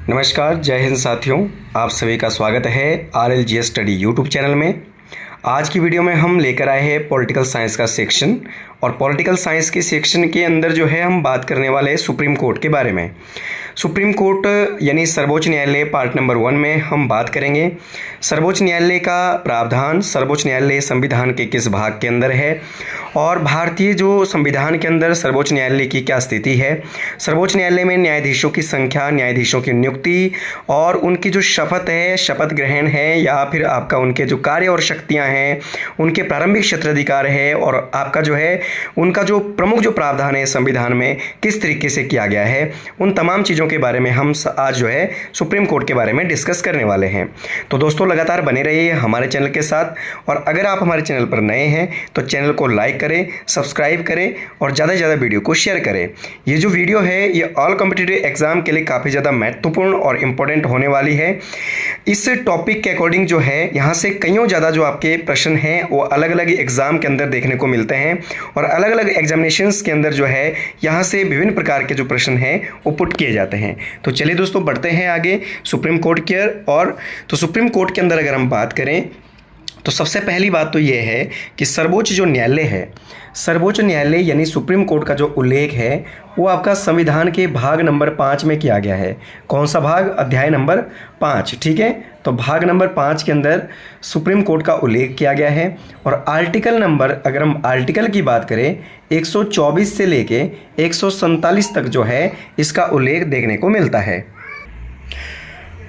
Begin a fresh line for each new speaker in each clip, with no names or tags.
नमस्कार, जय हिंद साथियों। आप सभी का स्वागत है RLGS स्टडी यूट्यूब चैनल में। आज की वीडियो में हम लेकर आए हैं पॉलिटिकल साइंस का सेक्शन, और पॉलिटिकल साइंस के सेक्शन के अंदर जो है हम बात करने वाले हैं सुप्रीम कोर्ट के बारे में। सुप्रीम कोर्ट यानी सर्वोच्च न्यायालय पार्ट नंबर 1 में हम बात करेंगे। सर्वोच्च न्यायालय का प्रावधान सर्वोच्च न्यायालय संविधान के किस भाग के अंदर है, और भारतीय जो संविधान के अंदर सर्वोच्च न्यायालय की क्या स्थिति है, सर्वोच्च न्यायालय में न्यायाधीशों की संख्या, न्यायाधीशों की नियुक्ति और उनकी जो शपथ है, शपथ ग्रहण है, या फिर आपका उनके जो कार्य और शक्तियां हैं, उनके प्रारंभिक क्षेत्राधिकार है, और आपका जो है उनका जो प्रमुख जो प्रावधान है संविधान में किस तरीके से किया गया है, उन तमाम चीज़ों के बारे में हम आज जो है सुप्रीम कोर्ट के बारे में डिस्कस करने वाले हैं। तो दोस्तों लगातार बने रहिए हमारे चैनल के साथ, और अगर आप हमारे चैनल पर नए हैं तो चैनल को लाइक करें, सब्सक्राइब करें और ज़्यादा से ज़्यादा वीडियो को शेयर करें। ये जो वीडियो है ये ऑल कॉम्पिटिटिव एग्जाम के लिए काफ़ी ज़्यादा महत्वपूर्ण और इम्पोर्टेंट होने वाली है। इस टॉपिक के अकॉर्डिंग जो है यहाँ से कईयों ज़्यादा जो आपके प्रश्न हैं वो अलग अलग एग्जाम के अंदर देखने को मिलते हैं, और अलग अलग एग्जामिनेशंस के अंदर जो है यहाँ से विभिन्न प्रकार के जो प्रश्न हैं वो पुट किए जाते हैं। तो चलिए दोस्तों बढ़ते हैं आगे सुप्रीम कोर्ट की ओर। तो सुप्रीम कोर्ट के अंदर अगर हम बात करें तो सबसे पहली बात तो ये है कि सर्वोच्च जो न्यायालय है, सर्वोच्च न्यायालय यानी सुप्रीम कोर्ट का जो उल्लेख है वो आपका संविधान के भाग नंबर 5 में किया गया है। कौन सा भाग? अध्याय नंबर 5, ठीक है। तो भाग नंबर 5 के अंदर सुप्रीम कोर्ट का उल्लेख किया गया है, और आर्टिकल नंबर, अगर हम आर्टिकल की बात करें, 124 से लेके 147 तक जो है इसका उल्लेख देखने को मिलता है।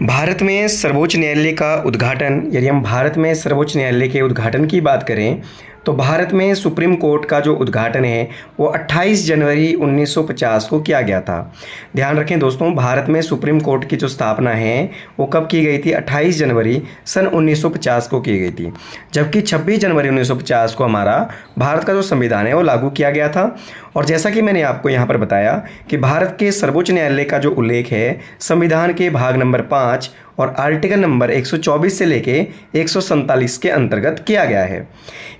भारत में सर्वोच्च न्यायालय का उद्घाटन, यदि हम भारत में सर्वोच्च न्यायालय के उद्घाटन की बात करें तो भारत में सुप्रीम कोर्ट का जो उद्घाटन है वो 28 जनवरी 1950 को किया गया था। ध्यान रखें दोस्तों, भारत में सुप्रीम कोर्ट की जो स्थापना है वो कब की गई थी? 28 जनवरी सन 1950 को की गई थी, जबकि 26 जनवरी 1950 को हमारा भारत का जो संविधान है वो लागू किया गया था। और जैसा कि मैंने आपको यहाँ पर बताया कि भारत के सर्वोच्च न्यायालय का जो उल्लेख है संविधान के भाग नंबर 5 और आर्टिकल नंबर 124 से लेके 147 के अंतर्गत किया गया है।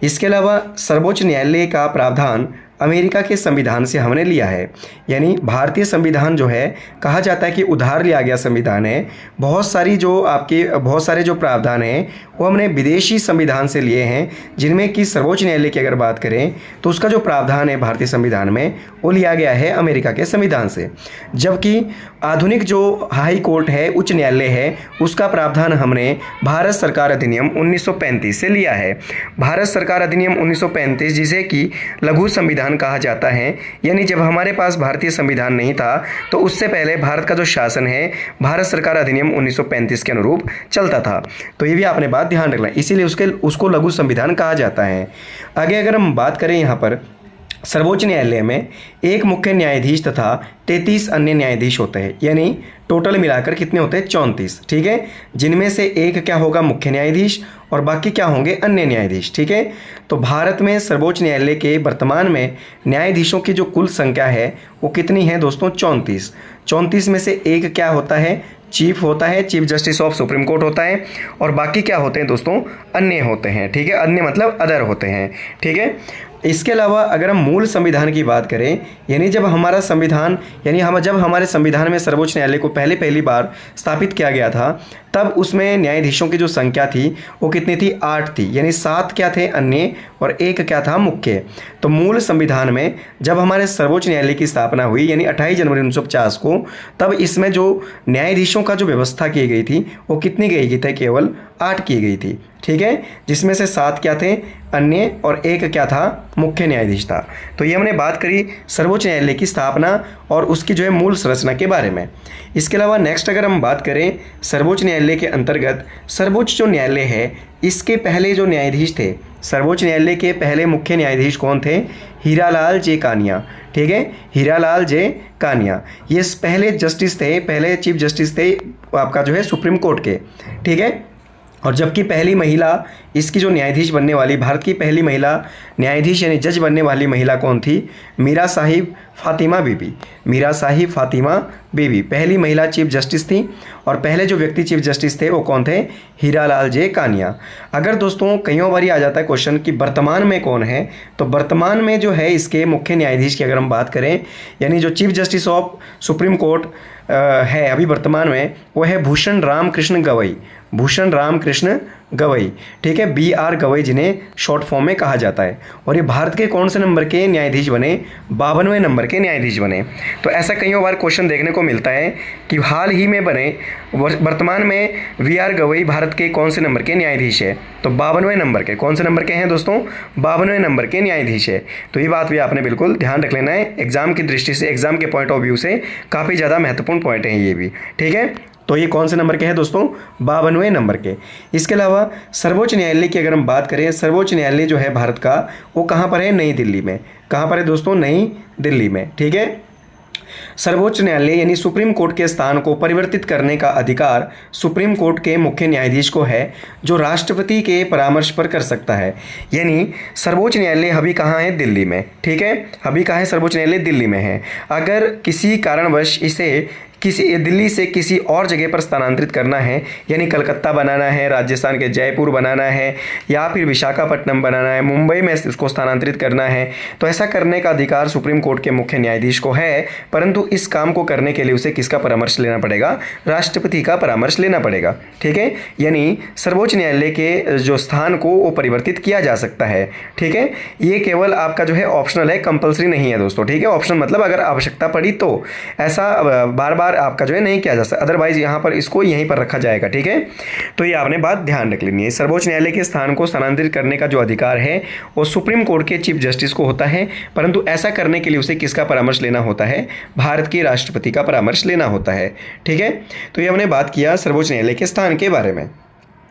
इसके अलावा सर्वोच्च न्यायालय का प्रावधान अमेरिका के संविधान से हमने लिया है, यानी भारतीय संविधान जो है कहा जाता है कि उधार लिया गया संविधान है। बहुत सारे जो प्रावधान हैं वो हमने विदेशी संविधान से लिए हैं, जिनमें कि सर्वोच्च न्यायालय की अगर बात करें तो उसका जो प्रावधान है भारतीय संविधान में वो लिया गया है अमेरिका के संविधान से, जबकि आधुनिक जो हाई कोर्ट है, उच्च न्यायालय है, उसका प्रावधान हमने भारत सरकार अधिनियम 1935 से लिया है। भारत सरकार अधिनियम 1935 जिसे कि लघु संविधान कहा जाता है, यानी जब हमारे पास भारतीय संविधान नहीं था तो उससे पहले भारत का जो शासन है भारत सरकार अधिनियम 1935 के अनुरूप चलता था। तो ये भी आपने बात ध्यान रखना, इसीलिए उसको लघु संविधान कहा जाता है। आगे अगर हम बात करें यहाँ पर सर्वोच्च न्यायालय में एक मुख्य न्यायाधीश तथा 33 अन्य न्यायाधीश होते हैं, यानी टोटल मिलाकर कितने होते हैं? 34, ठीक है। जिनमें से एक क्या होगा? मुख्य न्यायाधीश, और बाकी क्या होंगे? अन्य न्यायाधीश, ठीक है। तो भारत में सर्वोच्च न्यायालय के वर्तमान में न्यायाधीशों की जो कुल संख्या है वो कितनी है दोस्तों? 34। 34 में से एक क्या होता है? चीफ होता है, chief justice of supreme court होता है, और बाकी क्या होते हैं दोस्तों? अन्य होते हैं, ठीक है। अन्य मतलब अदर होते हैं, ठीक है। इसके अलावा अगर हम मूल संविधान की बात करें, यानी जब हमारा संविधान, जब हमारे संविधान में सर्वोच्च न्यायालय को पहली बार स्थापित किया गया था, तब उसमें न्यायाधीशों की जो संख्या थी वो कितनी थी? 8 थी, यानी 7 क्या थे? अन्य, और एक क्या था? मुख्य। तो मूल संविधान में जब हमारे सर्वोच्च न्यायालय की स्थापना हुई यानी 28 जनवरी 1950 को, तब इसमें जो न्यायाधीशों का जो व्यवस्था की गई थी वो कितनी की गई थी? केवल 8 की गई थी, ठीक है। जिसमें से 7 क्या थे? अन्य, और एक क्या था? मुख्य न्यायाधीश था। तो ये हमने बात करी सर्वोच्च न्यायालय की स्थापना और उसकी जो है मूल संरचना के बारे में। इसके अलावा नेक्स्ट अगर हम बात करें सर्वोच्च न्यायालय के अंतर्गत, सर्वोच्च जो न्यायालय है इसके पहले जो न्यायाधीश थे, सर्वोच्च न्यायालय के पहले मुख्य न्यायाधीश कौन थे? हीरालाल जे कानिया, ठीक है। हीरालाल जे कानिया ये पहले जस्टिस थे, पहले चीफ जस्टिस थे आपका जो है सुप्रीम कोर्ट के, ठीक है। और जबकि पहली महिला इसकी जो न्यायाधीश बनने वाली, भारत की पहली महिला न्यायाधीश यानी जज बनने वाली महिला कौन थी? मीरा साहिब फातिमा बीबी। मीरा साहिब फातिमा बीबी पहली महिला चीफ जस्टिस थी, और पहले जो व्यक्ति चीफ जस्टिस थे वो कौन थे? हीरालाल जे कानिया। अगर दोस्तों कईयों बार आ जाता है क्वेश्चन कि वर्तमान में कौन है, तो वर्तमान में जो है इसके मुख्य न्यायाधीश की अगर हम बात करें, यानी जो chief justice of supreme court है अभी वर्तमान में, वो है भूषण राम कृष्ण गवई। भूषण राम कृष्ण गवई, ठीक है, BR गवई जिन्हें शॉर्ट फॉर्म में कहा जाता है। और ये भारत के कौन से नंबर के न्यायाधीश बने? 52वें नंबर के न्यायाधीश बने। तो ऐसा कई बार क्वेश्चन देखने को मिलता है कि हाल ही में बने वर्तमान में VR गवई भारत के कौन से नंबर के न्यायाधीश है? तो 52वें नंबर के। कौन से नंबर के हैं दोस्तों? 52वें नंबर के न्यायाधीश है। तो ये बात भी आपने बिल्कुल ध्यान रख लेना है, एग्जाम की दृष्टि से, एग्जाम के पॉइंट ऑफ व्यू से काफ़ी ज़्यादा महत्वपूर्ण पॉइंट हैं ये भी, ठीक है। तो ये कौन से नंबर के हैं दोस्तों? 52वें नंबर के। इसके अलावा सर्वोच्च न्यायालय की अगर हम बात करें, सर्वोच्च न्यायालय जो है भारत का, वो कहाँ पर है? नई दिल्ली में। कहाँ पर है दोस्तों? नई दिल्ली में, ठीक है। सर्वोच्च न्यायालय यानी सुप्रीम कोर्ट के स्थान को परिवर्तित करने का अधिकार सुप्रीम कोर्ट के मुख्य न्यायाधीश को है, जो राष्ट्रपति के परामर्श पर कर सकता है। यानी सर्वोच्च न्यायालय अभी कहाँ है? दिल्ली में, ठीक है। अभी कहाँ है सर्वोच्च न्यायालय? दिल्ली में है। अगर किसी कारणवश इसे दिल्ली से किसी और जगह पर स्थानांतरित करना है, यानी कलकत्ता बनाना है, राजस्थान के जयपुर बनाना है, या फिर विशाखापट्टनम बनाना है, मुंबई में इसको स्थानांतरित करना है, तो ऐसा करने का अधिकार सुप्रीम कोर्ट के मुख्य न्यायाधीश को है। परंतु इस काम को करने के लिए उसे किसका परामर्श लेना पड़ेगा? राष्ट्रपति का परामर्श लेना पड़ेगा, ठीक है। यानी सर्वोच्च न्यायालय के जो स्थान को वो परिवर्तित किया जा सकता है, ठीक है। ये केवल आपका जो है ऑप्शनल है, कंपल्सरी नहीं है दोस्तों, ठीक है। ऑप्शनल मतलब अगर आवश्यकता पड़ी तो, ऐसा बार बार आपका जो है नहीं किया जा सकता, अदरवाइज यहाँ पर इसको यहीं पर रखा जाएगा, ठीक है। तो ये आपने बात ध्यान रख लेनी है। सर्वोच्च न्यायालय के स्थान को स्थानांतरित करने का जो अधिकार है वो सुप्रीम कोर्ट के चीफ जस्टिस को होता है, परंतु ऐसा करने के लिए उसे किसका परामर्श लेना होता है? भारत के राष्ट्रपति का परामर्श लेना होता है, ठीक है। तो ये हमने बात किया सर्वोच्च न्यायालय के स्थान के बारे में।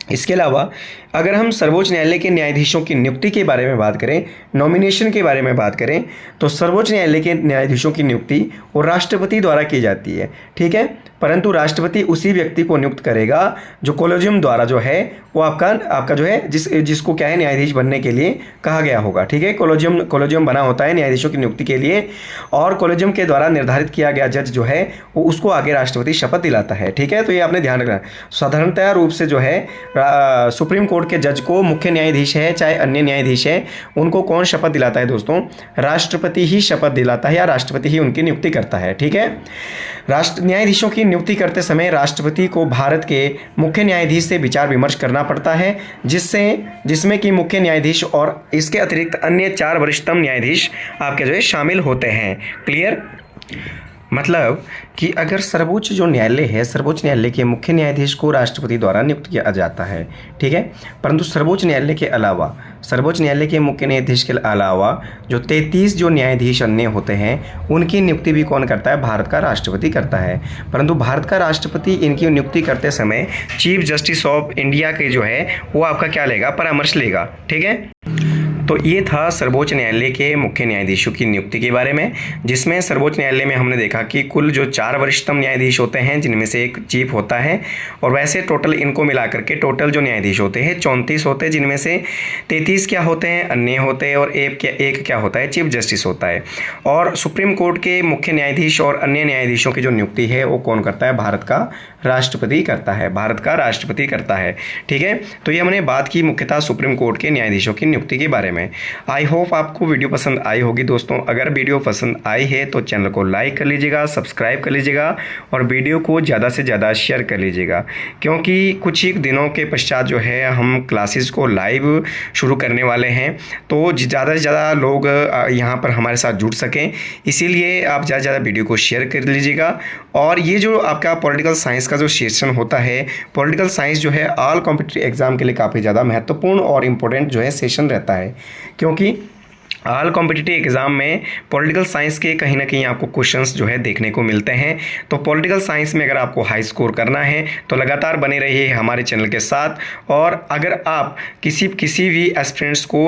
इसके अलावा अगर हम सर्वोच्च न्यायालय के न्यायाधीशों की नियुक्ति के बारे में बात करें, नॉमिनेशन के बारे में बात करें, तो सर्वोच्च न्यायालय के न्यायाधीशों की नियुक्ति वो राष्ट्रपति द्वारा की जाती है, ठीक है। परंतु राष्ट्रपति उसी व्यक्ति को नियुक्त करेगा जो कोलेजियम द्वारा जो है वो आपका जो है जिसको क्या है न्यायाधीश बनने के लिए कहा गया होगा, ठीक है। कोलेजियम बना होता है न्यायाधीशों की नियुक्ति के लिए, और कोलेजियम के द्वारा निर्धारित किया गया जज जो है वो उसको आगे राष्ट्रपति शपथ दिलाता है, ठीक है। तो ये आपने ध्यान रखना। साधारणतः रूप से जो है सुप्रीम कोर्ट के जज को, मुख्य न्यायाधीश है चाहे अन्य न्यायाधीश है, उनको कौन शपथ दिलाता है दोस्तों? राष्ट्रपति ही शपथ दिलाता है, या राष्ट्रपति ही उनकी नियुक्ति करता है, ठीक है। न्यायाधीशों की नियुक्ति करते समय राष्ट्रपति को भारत के मुख्य न्यायाधीश से विचार विमर्श करना पड़ता है, जिसमें कि मुख्य न्यायाधीश और इसके अतिरिक्त अन्य 4 वरिष्ठतम न्यायाधीश आपके जो है शामिल होते हैं। क्लियर? मतलब कि अगर सर्वोच्च जो न्यायालय है, सर्वोच्च न्यायालय के मुख्य न्यायाधीश को राष्ट्रपति द्वारा नियुक्त किया जाता है, ठीक है। परंतु सर्वोच्च न्यायालय के अलावा, सर्वोच्च न्यायालय के मुख्य न्यायाधीश के अलावा जो 33 जो न्यायाधीश अन्य होते हैं, उनकी नियुक्ति भी कौन करता है? भारत का राष्ट्रपति करता है। परंतु भारत का राष्ट्रपति इनकी नियुक्ति करते समय चीफ जस्टिस ऑफ इंडिया के जो है वो आपका क्या लेगा? परामर्श लेगा, ठीक है। तो ये था सर्वोच्च न्यायालय के मुख्य न्यायाधीशों की नियुक्ति के बारे में, जिसमें सर्वोच्च न्यायालय में हमने देखा कि कुल जो 4 वरिष्ठतम न्यायाधीश होते हैं, जिनमें से एक चीफ होता है, और वैसे टोटल इनको मिलाकर के टोटल जो न्यायाधीश होते हैं 34 होते हैं, जिनमें से 33 क्या होते हैं? अन्य होते हैं, और एक क्या होता है? चीफ जस्टिस होता है। और सुप्रीम कोर्ट के मुख्य न्यायाधीश और अन्य न्यायाधीशों की जो नियुक्ति है वो कौन करता है? भारत का राष्ट्रपति करता है, भारत का राष्ट्रपति करता है, ठीक है। तो ये हमने बात की मुख्यतः सुप्रीम कोर्ट के न्यायाधीशों की नियुक्ति के बारे में। आई होप आपको वीडियो पसंद आई होगी दोस्तों। अगर वीडियो पसंद आई है तो चैनल को लाइक कर लीजिएगा, सब्सक्राइब कर लीजिएगा, और वीडियो को ज़्यादा से ज़्यादा शेयर कर लीजिएगा, क्योंकि कुछ ही दिनों के पश्चात जो है हम क्लासेस को लाइव शुरू करने वाले हैं, तो ज़्यादा से ज़्यादा लोग यहाँ पर हमारे साथ जुड़ सकें, इसीलिए आप ज़्यादा से ज़्यादा वीडियो को शेयर कर लीजिएगा। और ये जो आपका पॉलिटिकल साइंस का जो सेशन होता है, पॉलिटिकल साइंस जो है ऑल कॉम्पिटिटिव एग्जाम के लिए काफ़ी ज़्यादा महत्वपूर्ण और इम्पोर्टेंट जो है सेशन रहता है, क्योंकि ऑल कॉम्पिटिटिव एग्जाम में पॉलिटिकल साइंस के कहीं ना कहीं आपको क्वेश्चंस जो है देखने को मिलते हैं। तो पॉलिटिकल साइंस में अगर आपको हाई स्कोर करना है तो लगातार बने रहिए हमारे चैनल के साथ। और अगर आप किसी भी एस्पिरेंट्स को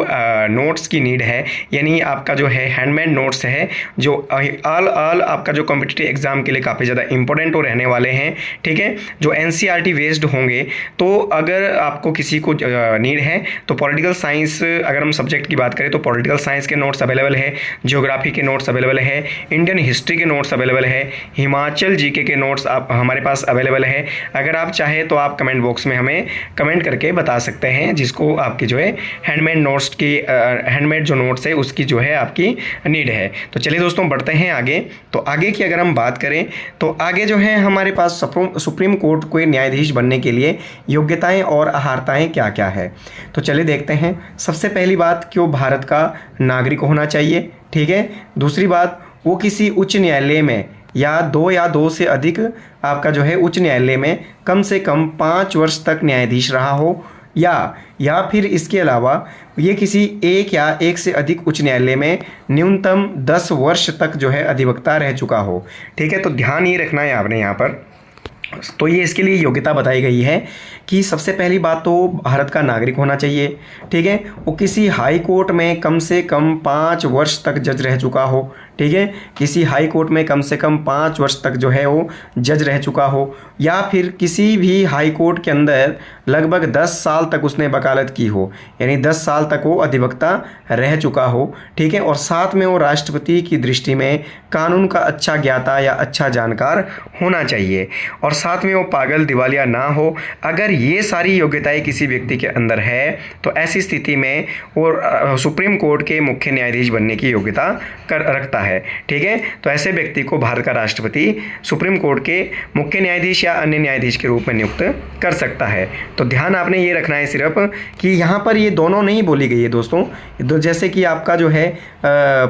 नोट्स की नीड है, यानी आपका जो है हैंडमेड नोट्स है जो ऑल आपका जो कॉम्पिटिटिव एग्जाम के लिए काफ़ी ज़्यादा इंपॉर्टेंट हो रहने वाले हैं, ठीक है, जो NCERT बेस्ड होंगे, तो अगर आपको किसी को नीड है तो पॉलिटिकल साइंस, अगर हम सब्जेक्ट की बात करें तो पॉलिटिकल साइंस साइंस के नोट्स अवेलेबल है, ज्योग्राफी के नोट्स अवेलेबल है, इंडियन हिस्ट्री के नोट्स अवेलेबल है, हिमाचल जीके के नोट्स आप हमारे पास अवेलेबल है। अगर आप चाहें तो आप कमेंट बॉक्स में हमें कमेंट करके बता सकते हैं, जिसको आपकी जो है हैंडमेड नोट्स की हैंडमेड जो नोट्स है उसकी जो है आपकी नीड है। तो चलिए दोस्तों बढ़ते हैं आगे। तो आगे की अगर हम बात करें तो आगे जो है हमारे पास सुप्रीम कोर्ट के न्यायाधीश बनने के लिए योग्यताएं और अर्हताएं क्या क्या है। तो चलिए देखते हैं। सबसे पहली बात कि वो भारत का नागरिक होना चाहिए, ठीक है। दूसरी बात, वो किसी उच्च न्यायालय में या दो से अधिक आपका जो है उच्च न्यायालय में कम से कम 5 वर्ष तक न्यायाधीश रहा हो, या फिर इसके अलावा ये किसी एक या एक से अधिक उच्च न्यायालय में न्यूनतम 10 वर्ष तक जो है अधिवक्ता रह चुका हो, ठीक है। तो ध्यान ये रखना है आपने यहाँ पर। तो ये इसके लिए योग्यता बताई गई है कि सबसे पहली बात तो भारत का नागरिक होना चाहिए, ठीक है। वो किसी हाई कोर्ट में कम से कम 5 वर्ष तक जज रह चुका हो, ठीक है। किसी हाई कोर्ट में कम से कम 5 वर्ष तक जो है वो जज रह चुका हो, या फिर किसी भी हाई कोर्ट के अंदर लगभग 10 साल तक उसने वकालत की हो, यानी 10 साल तक वो अधिवक्ता रह चुका हो, ठीक है। और साथ में वो राष्ट्रपति की दृष्टि में कानून का अच्छा ज्ञाता या अच्छा जानकार होना चाहिए, और साथ में वो पागल दिवालिया ना हो। अगर ये सारी योग्यताएं किसी व्यक्ति के अंदर है तो ऐसी स्थिति में वो सुप्रीम कोर्ट के मुख्य न्यायाधीश बनने की योग्यता रखता है, ठीक है। तो ऐसे व्यक्ति को भारत का राष्ट्रपति सुप्रीम कोर्ट के मुख्य न्यायाधीश या अन्य न्यायाधीश के रूप में नियुक्त कर सकता है। तो ध्यान आपने ये रखना है सिर्फ कि यहाँ पर ये दोनों नहीं बोली गई है दोस्तों। जैसे कि आपका जो है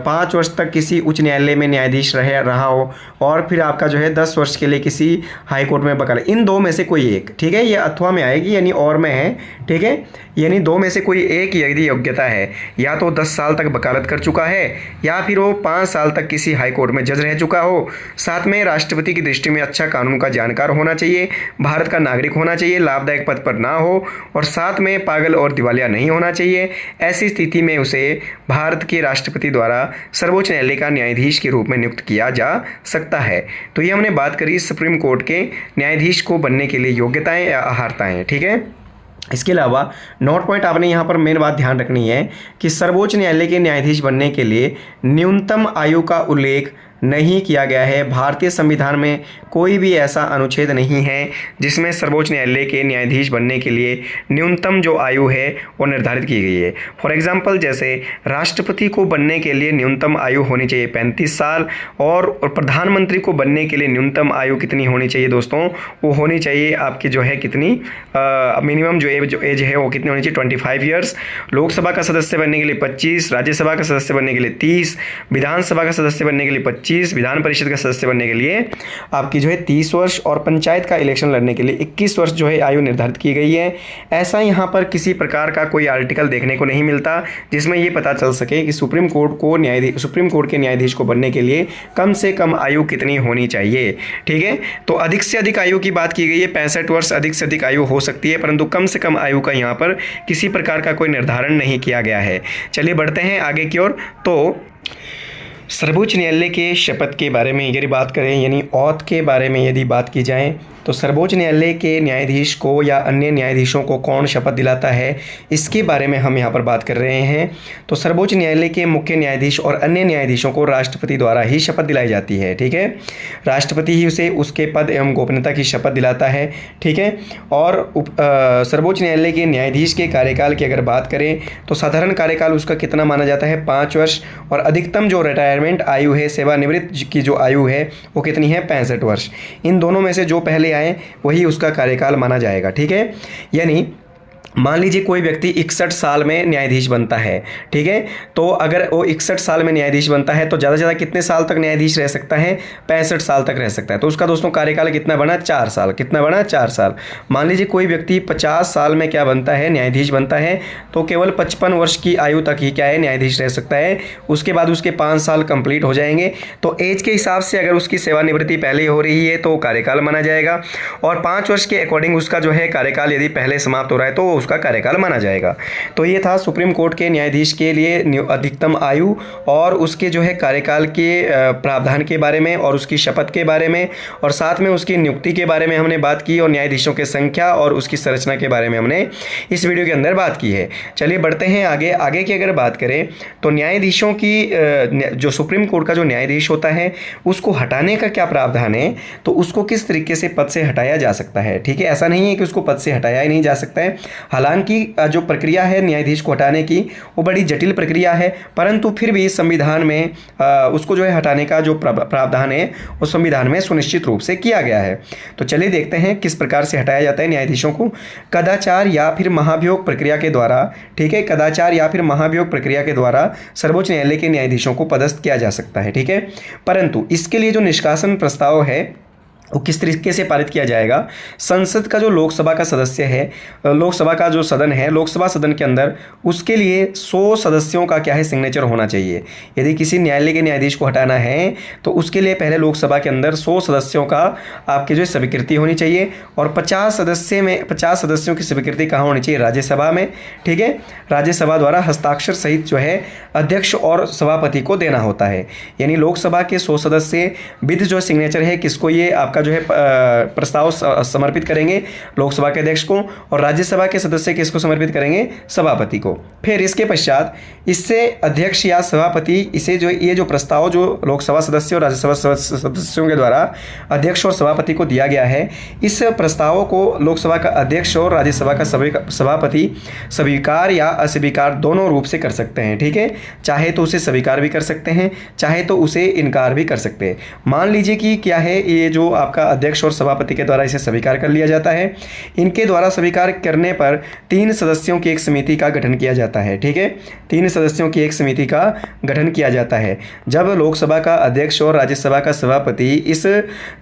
5 वर्ष तक किसी उच्च न्यायालय में न्यायाधीश रहा हो, और फिर आपका जो है 10 वर्ष के लिए किसी हाई कोर्ट में वकालत, इन दो में से कोई एक, ठीक है। ये अथवा में आएगी, यानी और में है, ठीक है। यानी दो में से कोई एक यदि योग्यता है, या तो 10 साल तक वकालत कर चुका है, या फिर वो 5 साल तक किसी हाई कोर्ट में जज रह चुका हो, साथ में राष्ट्रपति की दृष्टि में अच्छा कानून का जानकार होना चाहिए, भारत का नागरिक होना चाहिए, लाभदायक पद पर ना हो, और साथ में पागल और दिवालिया नहीं होना चाहिए। ऐसी स्थिति में उसे भारत के राष्ट्रपति द्वारा सर्वोच्च न्यायालय का न्यायाधीश के रूप में नियुक्त किया जा सकता है। तो ये हमने बात करी सुप्रीम कोर्ट के न्यायाधीश को बनने के लिए योग्यताएं या अर्हताएं, ठीक है। इसके अलावा नोट पॉइंट आपने यहाँ पर मेन बात ध्यान रखनी है कि सर्वोच्च न्यायालय के न्यायाधीश बनने के लिए न्यूनतम आयु का उल्लेख नहीं किया गया है। भारतीय संविधान में कोई भी ऐसा अनुच्छेद नहीं है जिसमें सर्वोच्च न्यायालय के न्यायाधीश बनने के लिए न्यूनतम जो आयु है वो निर्धारित की गई है। फॉर एग्जांपल, जैसे राष्ट्रपति को बनने के लिए न्यूनतम आयु होनी चाहिए 35 साल, और प्रधानमंत्री को बनने के लिए न्यूनतम आयु कितनी होनी चाहिए दोस्तों, वो होनी चाहिए आपकी जो है कितनी मिनिमम जो एज है वो कितनी होनी चाहिए 25 ईयर्स। लोकसभा का सदस्य बनने के लिए 25, राज्यसभा का सदस्य बनने के लिए 30, विधानसभा का सदस्य बनने के लिए 25, विधान परिषद का सदस्य बनने के लिए आपकी जो है 30 वर्ष, और पंचायत का इलेक्शन लड़ने के लिए 21 वर्ष जो है आयु निर्धारित की गई है। ऐसा यहाँ पर किसी प्रकार का कोई आर्टिकल देखने को नहीं मिलता जिसमें ये पता चल सके कि सुप्रीम कोर्ट के न्यायाधीश को बनने के लिए कम से कम आयु कितनी होनी चाहिए, ठीक है। तो अधिक से अधिक आयु की बात की गई है, 65 वर्ष अधिक से अधिक आयु हो सकती है, परंतु कम से कम आयु का यहाँ पर किसी प्रकार का कोई निर्धारण नहीं किया गया है। चलिए बढ़ते हैं आगे की ओर। तो सर्वोच्च न्यायालय के शपथ के बारे में यदि बात करें, यानी औथ के बारे में यदि बात की जाए, तो सर्वोच्च न्यायालय के न्यायाधीश को या अन्य न्यायाधीशों को कौन शपथ दिलाता है, इसके बारे में हम यहाँ पर बात कर रहे हैं। तो सर्वोच्च न्यायालय के मुख्य न्यायाधीश और अन्य न्यायाधीशों को राष्ट्रपति द्वारा ही शपथ दिलाई जाती है, ठीक है। राष्ट्रपति ही उसे उसके पद एवं गोपनीयता की शपथ दिलाता है, ठीक है। और सर्वोच्च न्यायालय के न्यायाधीश के कार्यकाल की अगर बात करें तो साधारण कार्यकाल उसका कितना माना जाता है, 5 वर्ष, और अधिकतम जो रिटायरमेंट आयु है, सेवानिवृत्त की जो आयु है वो कितनी है, 65 वर्ष। इन दोनों में से जो पहले आए वही उसका कार्यकाल माना जाएगा, ठीक है। यानी मान लीजिए कोई व्यक्ति 61 साल में न्यायाधीश बनता है, ठीक है। तो अगर वो 61 साल में न्यायाधीश बनता है तो ज़्यादा से ज़्यादा कितने साल तक न्यायाधीश रह सकता है, 65 साल तक रह सकता है। तो उसका दोस्तों कार्यकाल कितना बना, 4 साल। कितना बना, 4 साल। मान लीजिए कोई व्यक्ति 50 साल में क्या बनता है, न्यायाधीश बनता है, तो केवल 55 वर्ष की आयु तक ही क्या है, न्यायाधीश रह सकता है। उसके बाद उसके 5 साल कंप्लीट हो जाएंगे। तो एज के हिसाब से अगर उसकी सेवानिवृत्ति पहले हो रही है तो कार्यकाल माना जाएगा, और 5 वर्ष के अकॉर्डिंग उसका जो है कार्यकाल यदि पहले समाप्त हो रहा है तो उसका कार्यकाल माना जाएगा। तो ये था सुप्रीम कोर्ट के न्यायाधीश के लिए अधिकतम आयु और उसके जो है कार्यकाल के प्रावधान के बारे में और उसकी शपथ के बारे में और साथ में उसकी नियुक्ति के बारे में हमने बात की और न्यायाधीशों की संख्या और उसकी संरचना के बारे में हमने इस वीडियो के अंदर बात की है। चलिए बढ़ते हैं आगे। आगे की अगर बात करें तो न्यायाधीशों की जो सुप्रीम कोर्ट का जो न्यायाधीश होता है उसको हटाने का क्या प्रावधान है, तो उसको किस तरीके से पद से हटाया जा सकता है। ठीक है, ऐसा नहीं है कि उसको पद से हटाया ही नहीं जा सकता है। हालांकि जो प्रक्रिया है न्यायाधीश को हटाने की वो बड़ी जटिल प्रक्रिया है, परंतु फिर भी संविधान में उसको जो है हटाने का जो प्रावधान है वो संविधान में सुनिश्चित रूप से किया गया है। तो चलिए देखते हैं किस प्रकार से हटाया जाता है न्यायाधीशों को। कदाचार या फिर महाभियोग प्रक्रिया के द्वारा, ठीक है, कदाचार या फिर महाभियोग प्रक्रिया के द्वारा सर्वोच्च न्यायालय के न्यायाधीशों को पदस्थ किया जा सकता है। ठीक है, परंतु इसके लिए जो निष्कासन प्रस्ताव है वो किस तरीके से पारित किया जाएगा। संसद का जो लोकसभा का सदस्य है, लोकसभा का जो सदन है, लोकसभा सदन के अंदर उसके लिए 100 सदस्यों का क्या है सिग्नेचर होना चाहिए। यदि किसी न्यायालय के न्यायाधीश को हटाना है तो उसके लिए पहले लोकसभा के अंदर 100 सदस्यों का आपकी जो स्वीकृति होनी चाहिए और 50 सदस्यों की स्वीकृति कहाँ होनी चाहिए, राज्यसभा में। ठीक है, राज्यसभा द्वारा हस्ताक्षर सहित जो है अध्यक्ष और सभापति को देना होता है। यानी लोकसभा के 100 सदस्य विद जो सिग्नेचर है किसको, ये आपका जो है प्रस्ताव समर्पित करेंगे लोकसभा के अध्यक्ष को और राज्यसभा के सदस्य किसको समर्पित करेंगे, सभापति को। फिर इसके पश्चात इससे अध्यक्ष या सभापति इसे जो ये जो प्रस्ताव जो लोकसभा सदस्य और राज्यसभा सदस्यों के द्वारा अध्यक्ष और सभापति को दिया गया है, इस प्रस्तावों को लोकसभा का अध्यक्ष और राज्यसभा का सभापति स्वीकार या अस्वीकार दोनों रूप से कर सकते हैं। ठीक है, चाहे तो उसे स्वीकार भी कर सकते हैं, चाहे तो उसे इनकार भी कर सकते हैं। मान लीजिए कि क्या है, ये जो आपका अध्यक्ष और सभापति के द्वारा इसे स्वीकार कर लिया जाता है। इनके द्वारा स्वीकार करने पर 3 सदस्यों की एक समिति का गठन किया जाता है। ठीक है, 3 सदस्यों की एक समिति का गठन किया जाता है। जब लोकसभा का अध्यक्ष और राज्यसभा का सभापति इस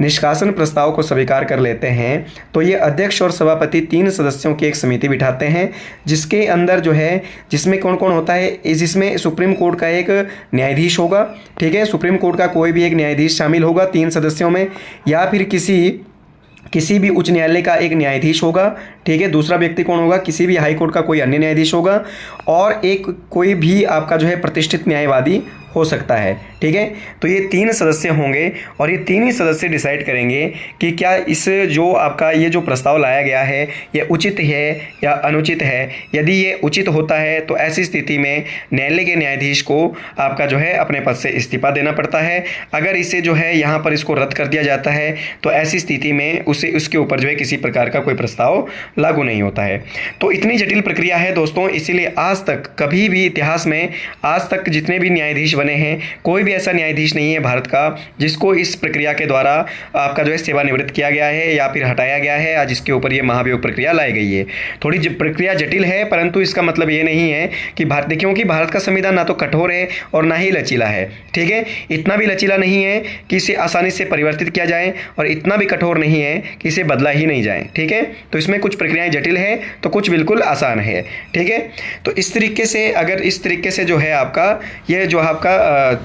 निष्कासन प्रस्ताव को स्वीकार कर लेते हैं तो ये अध्यक्ष और सभापति 3 सदस्यों की एक समिति बिठाते हैं, जिसके अंदर जो है जिसमें कौन कौन होता है, जिसमें सुप्रीम कोर्ट का एक न्यायाधीश होगा। ठीक है, सुप्रीम कोर्ट का कोई भी एक न्यायाधीश शामिल होगा 3 सदस्यों में, या फिर किसी भी उच्च न्यायालय का एक न्यायाधीश होगा। ठीक है, दूसरा व्यक्ति कौन होगा, किसी भी हाई कोर्ट का कोई अन्य न्यायाधीश होगा और एक कोई भी आपका जो है प्रतिष्ठित न्यायवादी हो सकता है। ठीक है, तो ये 3 सदस्य होंगे और ये 3 ही सदस्य डिसाइड करेंगे कि क्या इस जो आपका ये जो प्रस्ताव लाया गया है ये उचित है या अनुचित है। यदि ये उचित होता है तो ऐसी स्थिति में न्यायालय के न्यायाधीश को आपका जो है अपने पद से इस्तीफा देना पड़ता है। अगर इसे जो है यहाँ पर इसको रद्द कर दिया जाता है तो ऐसी स्थिति में उसके ऊपर जो है किसी प्रकार का कोई प्रस्ताव लागू नहीं होता है। तो इतनी जटिल प्रक्रिया है दोस्तों, इसीलिए आज तक कभी भी इतिहास में आज तक जितने भी न्यायाधीश बने हैं कोई भी ऐसा न्यायाधीश नहीं है भारत का जिसको इस प्रक्रिया के द्वारा आपका जो है सेवानिवृत्त किया गया है या फिर हटाया गया है या जिसके ऊपर ये महाभियोग प्रक्रिया लाई गई है। थोड़ी प्रक्रिया जटिल है, परंतु इसका मतलब ये नहीं है कि क्योंकि भारत का संविधान ना तो कठोर है और ना ही लचीला है। ठीक है, इतना भी लचीला नहीं है कि इसे आसानी से परिवर्तित किया जाए और इतना भी कठोर नहीं है कि इसे बदला ही नहीं जाए। ठीक है, तो इसमें कुछ प्रक्रियाएं जटिल है तो कुछ बिल्कुल आसान है। ठीक है, तो इस तरीके से अगर इस तरीके से जो है आपका ये जो आपका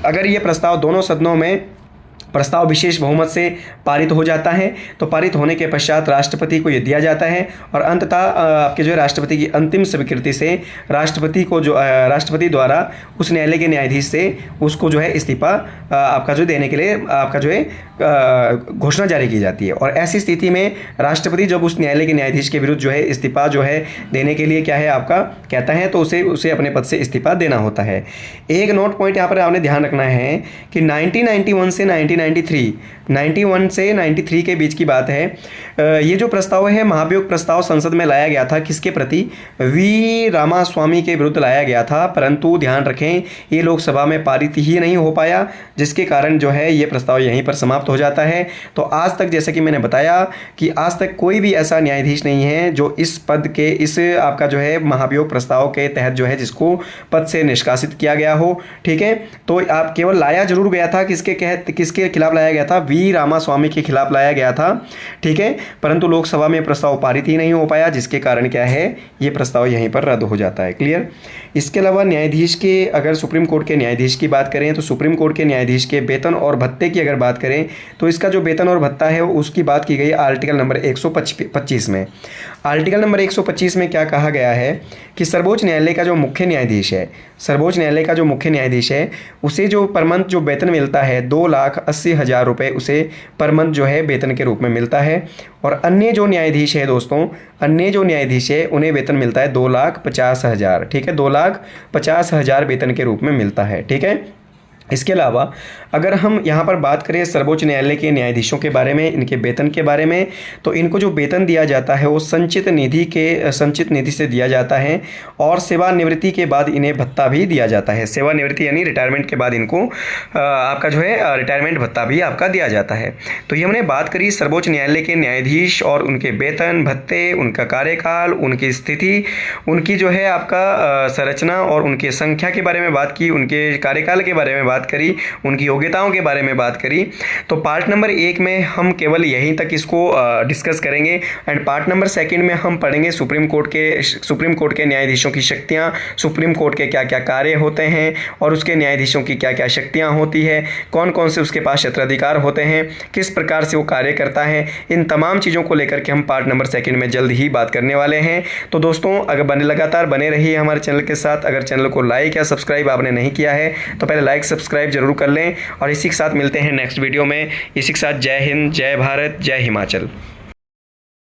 अगर ये प्रस्ताव दोनों सदनों में प्रस्ताव विशेष बहुमत से पारित हो जाता है तो पारित होने के पश्चात राष्ट्रपति को ये दिया जाता है और अंततः आपके जो है राष्ट्रपति की अंतिम स्वीकृति से राष्ट्रपति द्वारा उस न्यायालय के न्यायाधीश से उसको जो है इस्तीफा आपका जो देने के लिए आपका जो है घोषणा जारी की जाती है। और ऐसी स्थिति में राष्ट्रपति जब उस न्यायालय के न्यायाधीश के विरुद्ध जो है इस्तीफा जो है देने के लिए क्या है आपका कहता है तो उसे अपने पद से इस्तीफा देना होता है। एक नोट पॉइंट यहाँ पर आपने ध्यान रखना है कि 1991 से 91 से 93 के बीच की बात है। ये जो प्रस्ताव है महाभियोग प्रस्ताव संसद में लाया गया था किसके प्रति, वी रामास्वामी के विरुद्ध लाया गया था, परंतु ध्यान रखें ये लोकसभा में पारित ही नहीं हो पाया, जिसके कारण जो है ये प्रस्ताव यहीं पर समाप्त हो जाता है। तो आज तक जैसे कि मैंने बताया कि आज तक कोई भी ऐसा न्यायाधीश नहीं है जो इस पद के इस आपका जो है महाभियोग प्रस्ताव के तहत जो है जिसको पद से निष्कासित किया गया हो। ठीक है, तो आप केवल लाया जरूर गया था किसके खिलाफ लाया गया था, वी रामास्वामी के खिलाफ लाया गया था, ठीक है। परंतु लोकसभा में प्रस्ताव पारित ही नहीं हो पाया, जिसके कारण क्या है, ये प्रस्ताव यहीं पर रद्द हो जाता है। क्लियर। इसके अलावा न्यायाधीश के, अगर सुप्रीम कोर्ट के न्यायाधीश की बात करें तो सुप्रीम कोर्ट के न्यायाधीश के वेतन और भत्ते की अगर बात करें तो इसका जो वेतन और भत्ता है उसकी बात की गई आर्टिकल नंबर 125 में। आर्टिकल नंबर 125 में क्या कहा गया है कि सर्वोच्च न्यायालय का जो मुख्य न्यायाधीश है, सर्वोच्च न्यायालय का जो मुख्य न्यायाधीश है, उसे जो पर मंथ जो वेतन मिलता है 2,80,000 रुपये उसे पर मंथ जो है वेतन के रूप में मिलता है। और अन्य जो न्यायाधीश है दोस्तों, अन्य जो न्यायाधीश है उन्हें वेतन मिलता है 2,50,000, ठीक है, 2,50,000 वेतन के रूप में मिलता है, ठीक है। इसके अलावा अगर हम यहाँ पर बात करें सर्वोच्च न्यायालय के न्यायाधीशों के बारे में, इनके वेतन के बारे में, तो इनको जो वेतन दिया जाता है वो संचित निधि से दिया जाता है और सेवानिवृत्ति के बाद इन्हें भत्ता भी दिया जाता है। सेवानिवृत्ति यानी रिटायरमेंट के बाद इनको आपका जो है रिटायरमेंट भत्ता भी आपका दिया जाता है। तो ये हमने बात करी सर्वोच्च न्यायालय के न्यायाधीश और उनके वेतन भत्ते, उनका कार्यकाल, उनकी स्थिति, उनकी जो है आपका संरचना और उनकी संख्या के बारे में बात की, उनके कार्यकाल के बारे में बात करी, उनकी योग्यताओं के बारे में बात करी। तो पार्ट नंबर 1 में हम केवल यहीं तक इसको डिस्कस करेंगे एंड पार्ट नंबर 2 में हम पढ़ेंगे सुप्रीम कोर्ट के न्यायाधीशों की शक्तियां, सुप्रीम कोर्ट के क्या क्या कार्य होते हैं और उसके न्यायाधीशों की क्या क्या शक्तियां होती है, कौन कौन से उसके पास क्षेत्राधिकार होते हैं, किस प्रकार से वो कार्य करता है, इन तमाम चीज़ों को लेकर के हम पार्ट नंबर 2 में जल्द ही बात करने वाले हैं। तो दोस्तों अगर लगातार बने रहिए हमारे चैनल के साथ। अगर चैनल को लाइक या सब्सक्राइब आपने नहीं किया है तो पहले लाइक सब्सक्राइब जरूर कर लें और इसी के साथ मिलते हैं नेक्स्ट वीडियो में। इसी के साथ जय हिंद, जय भारत, जय हिमाचल।